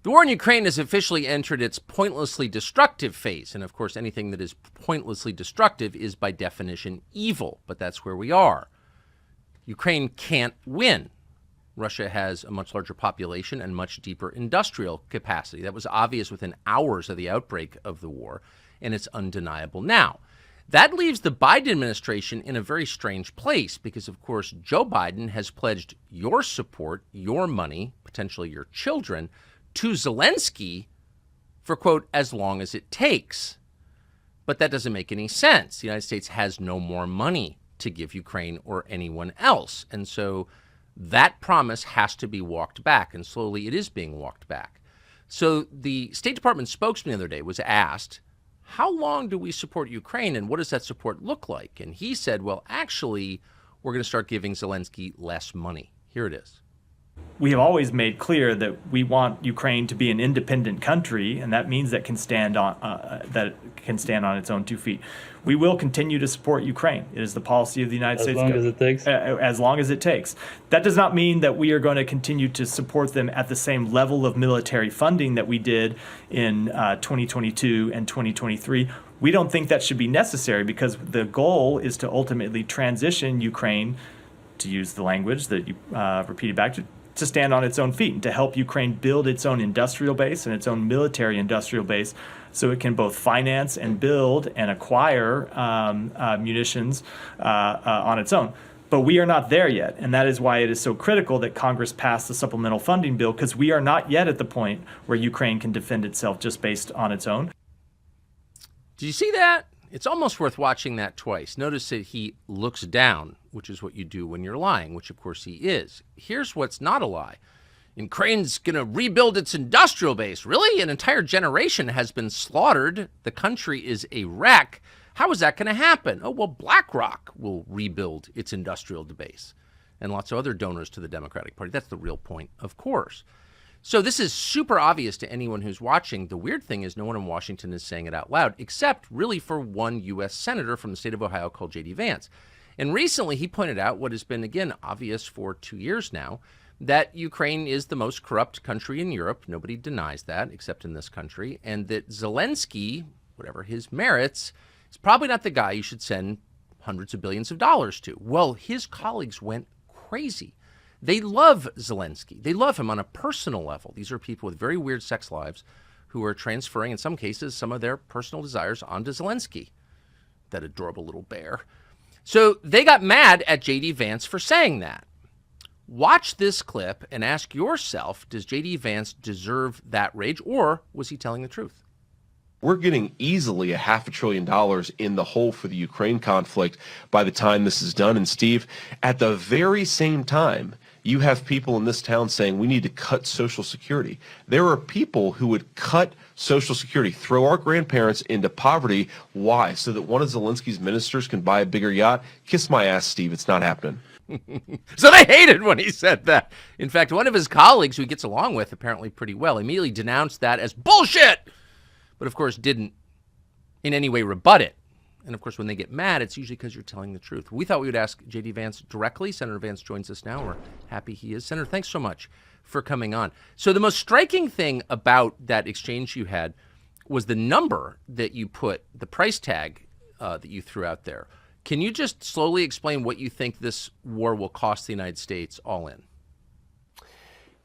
The war in Ukraine has officially entered its pointlessly destructive phase. And of course, anything that is pointlessly destructive is by definition evil. But that's where we are. Ukraine can't win. Russia has a much larger population and much deeper industrial capacity. That was obvious within hours of the outbreak of the war, and it's undeniable now. That leaves the Biden administration in a very strange place because, of course, Joe Biden has pledged your support, your money, potentially your children, to Zelensky for, quote, as long as it takes. But that doesn't make any sense. The United States has no more money to give Ukraine or anyone else. And so that promise has to be walked back, and slowly it is being walked back. So the State Department spokesman the other day was asked, how long do we support Ukraine and what does that support look like? And he said, well, actually, we're going to start giving Zelensky less money. Here it is. We have always made clear that we want Ukraine to be an independent country, and that means that can stand on its own 2 feet. We will continue to support Ukraine. It is the policy of the United States. As long as it takes. As long as it takes. That does not mean that we are going to continue to support them at the same level of military funding that we did in 2022 and 2023. We don't think that should be necessary because the goal is to ultimately transition Ukraine, to use the language that you repeated back to stand on its own feet and to help Ukraine build its own industrial base and its own military industrial base so it can both finance and build and acquire munitions on its own. But we are not there yet, and that is why it is so critical that Congress pass the supplemental funding bill, because we are not yet at the point where Ukraine can defend itself just based on its own. Did you see that? It's almost worth watching that twice. Notice that he looks down, which is what you do when you're lying, which of course he is. Here's what's not a lie. Ukraine's going to rebuild its industrial base. Really? An entire generation has been slaughtered. The country is a wreck. How is that going to happen? Oh, well, BlackRock will rebuild its industrial base and lots of other donors to the Democratic Party. That's the real point, of course. So this is super obvious to anyone who's watching. The weird thing is no one in Washington is saying it out loud, except really for one U.S. senator from the state of Ohio called JD Vance. And recently he pointed out what has been, again, obvious for 2 years now, that Ukraine is the most corrupt country in Europe. Nobody denies that, except in this country. And that Zelensky, whatever his merits, is probably not the guy you should send hundreds of billions of dollars to. Well, his colleagues went crazy. They love Zelensky. They love him on a personal level. These are people with very weird sex lives who are transferring, in some cases, some of their personal desires onto Zelensky. That adorable little bear. So they got mad at JD Vance for saying that. Watch this clip and ask yourself, does JD Vance deserve that rage, or was he telling the truth? We're getting easily $500 billion in the hole for the Ukraine conflict by the time this is done. And Steve, at the very same time, you have people in this town saying we need to cut Social Security. There are people who would cut Social Security, throw our grandparents into poverty. Why? So that one of Zelensky's ministers can buy a bigger yacht? Kiss my ass, Steve. It's not happening. So they hated when he said that. In fact, one of his colleagues, who he gets along with apparently pretty well, immediately denounced that as bullshit, but of course didn't in any way rebut it. And of course, when they get mad, it's usually because you're telling the truth. We thought we would ask JD Vance directly. Senator Vance joins us now. We're happy he is. Senator, thanks so much for coming on. So the most striking thing about that exchange you had was the number that you put, the price tag that you threw out there. Can you just slowly explain what you think this war will cost the United States all in?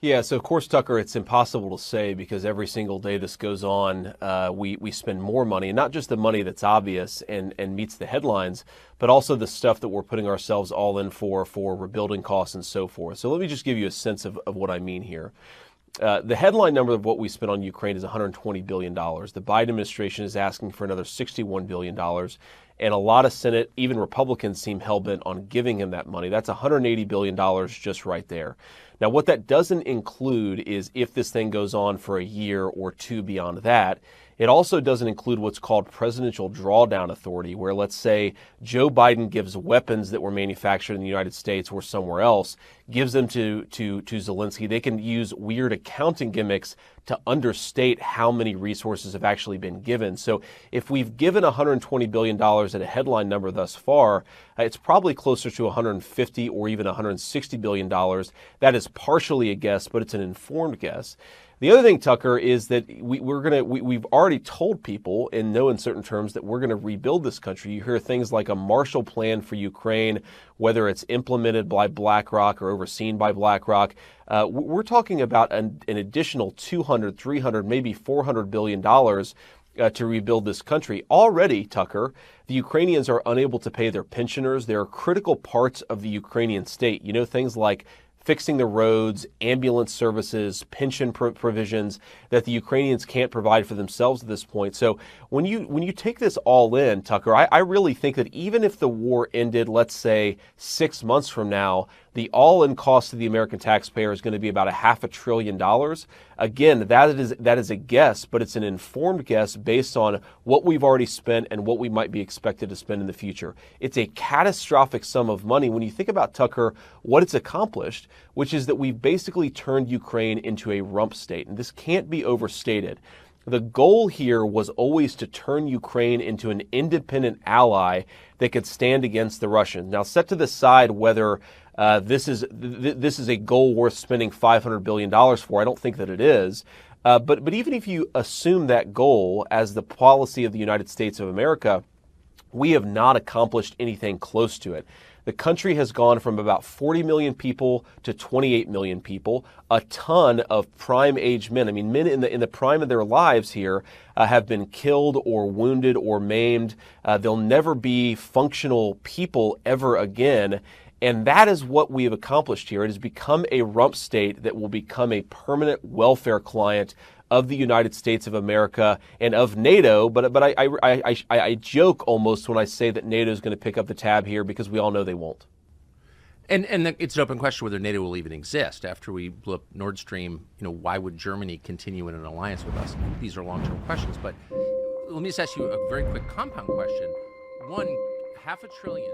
Yeah, so of course, Tucker, it's impossible to say because every single day this goes on, we spend more money, and not just the money that's obvious and meets the headlines, but also the stuff that we're putting ourselves all in for rebuilding costs and so forth. So let me just give you a sense of what I mean here. The headline number of what we spent on Ukraine is $120 billion. The Biden administration is asking for another $61 billion. And a lot of Senate, even Republicans, seem hell-bent on giving him that money. That's $180 billion just right there. Now, what that doesn't include is if this thing goes on for a year or two beyond that, it also doesn't include what's called presidential drawdown authority, where let's say Joe Biden gives weapons that were manufactured in the United States or somewhere else, gives them to Zelensky. They can use weird accounting gimmicks to understate how many resources have actually been given. So if we've given $120 billion at a headline number thus far, it's probably closer to $150 or even $160 billion. That is partially a guess, but it's an informed guess. The other thing, Tucker, is that we've already told people in no uncertain terms that we're going to rebuild this country. You hear things like a Marshall Plan for Ukraine, whether it's implemented by BlackRock or overseen by BlackRock. We're talking about an additional $200, $300, maybe $400 billion to rebuild this country. Already, Tucker, the Ukrainians are unable to pay their pensioners. There are critical parts of the Ukrainian state. You know, things like fixing the roads, ambulance services, pension provisions that the Ukrainians can't provide for themselves at this point. So when you take this all in, Tucker, I really think that even if the war ended, let's say 6 months from now, the all-in cost to the American taxpayer is going to be about $500 billion. Again, that is a guess, but it's an informed guess based on what we've already spent and what we might be expected to spend in the future. It's a catastrophic sum of money when you think about, Tucker, what it's accomplished, which is that we've basically turned Ukraine into a rump state. And this can't be overstated. The goal here was always to turn Ukraine into an independent ally that could stand against the Russians. Now, set to the side whether this is a goal worth spending $500 billion for. I don't think that it is. But even if you assume that goal as the policy of the United States of America, we have not accomplished anything close to it. The country has gone from about 40 million people to 28 million people, a ton of prime age men. I mean, men in the prime of their lives here have been killed or wounded or maimed. They'll never be functional people ever again. And that is what we have accomplished here. It has become a rump state that will become a permanent welfare client of the United States of America and of NATO, but I joke almost when I say that NATO is going to pick up the tab here because we all know they won't. And it's an open question whether NATO will even exist after we blew up Nord Stream. You know, why would Germany continue in an alliance with us? These are long-term questions, but let me just ask you a very quick compound question. $500 billion